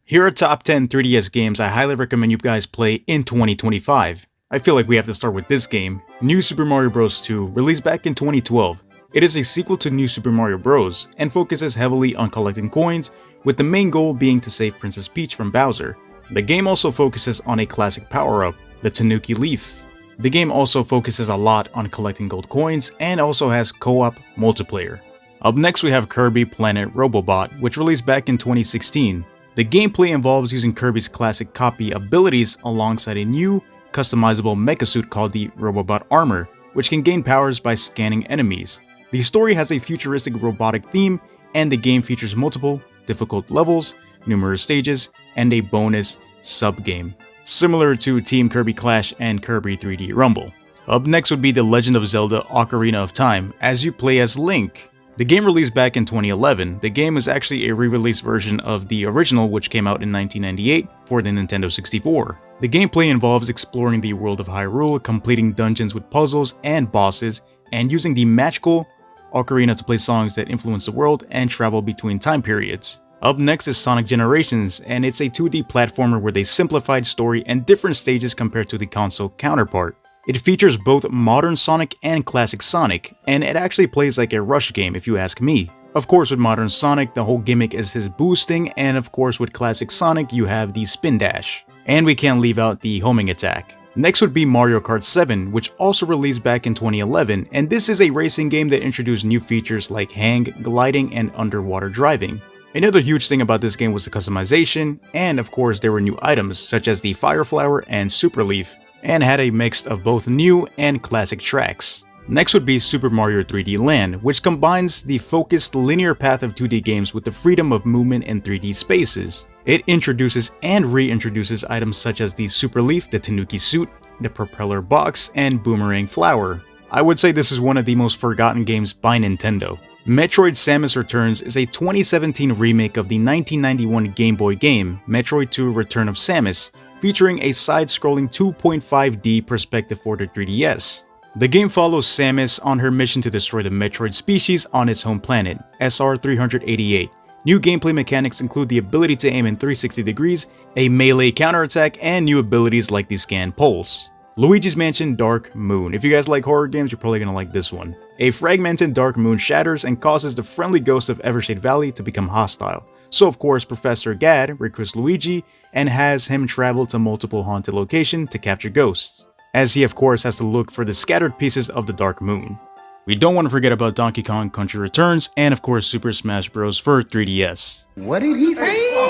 Here are top 10 3DS games I highly recommend you guys play in 2025. I feel like we have to start with this game, New Super Mario Bros. 2, released back in 2012. It is a sequel to New Super Mario Bros. And focuses heavily on collecting coins, with the main goal being to save Princess Peach from Bowser. The game also focuses on a classic power-up, the Tanuki Leaf. The game also focuses a lot on collecting gold coins and also has co-op multiplayer. Up next we have Kirby Planet Robobot, which released back in 2016. The gameplay involves using Kirby's classic copy abilities alongside a new, customizable mecha suit called the Robobot Armor, which can gain powers by scanning enemies. The story has a futuristic robotic theme, and the game features multiple, difficult levels, numerous stages, and a bonus sub-game, similar to Team Kirby Clash and Kirby 3D Rumble. Up next would be The Legend of Zelda Ocarina of Time, as you play as Link. The game released back in 2011, the game is actually a re-release version of the original which came out in 1998 for the Nintendo 64. The gameplay involves exploring the world of Hyrule, completing dungeons with puzzles and bosses, and using the magical ocarina to play songs that influence the world and travel between time periods. Up next is Sonic Generations, and it's a 2D platformer with a simplified story and different stages compared to the console counterpart. It features both modern Sonic and classic Sonic, and it actually plays like a rush game if you ask me. Of course, with modern Sonic, the whole gimmick is his boosting, and of course with classic Sonic you have the spin dash. And we can't leave out the homing attack. Next would be Mario Kart 7, which also released back in 2011, and this is a racing game that introduced new features like hang, gliding, and underwater driving. Another huge thing about this game was the customization, and of course there were new items such as the Fire Flower and Super Leaf, and had a mix of both new and classic tracks. Next would be Super Mario 3D Land, which combines the focused linear path of 2D games with the freedom of movement in 3D spaces. It introduces and reintroduces items such as the Super Leaf, the Tanuki Suit, the Propeller Box, and Boomerang Flower. I would say this is one of the most forgotten games by Nintendo. Metroid Samus Returns is a 2017 remake of the 1991 Game Boy game, Metroid 2 Return of Samus, featuring a side-scrolling 2.5D perspective for the 3DS. The game follows Samus on her mission to destroy the Metroid species on its home planet, SR-388. New gameplay mechanics include the ability to aim in 360 degrees, a melee counterattack, and new abilities like the Scan Pulse. Luigi's Mansion Dark Moon. If you guys like horror games, you're probably gonna like this one. A fragmented Dark Moon shatters and causes the friendly ghost of Evershade Valley to become hostile. So of course, Professor Gadd recruits Luigi and has him travel to multiple haunted locations to capture ghosts, as he of course has to look for the scattered pieces of the Dark Moon. We don't want to forget about Donkey Kong Country Returns and of course Super Smash Bros. For 3DS. What did he say?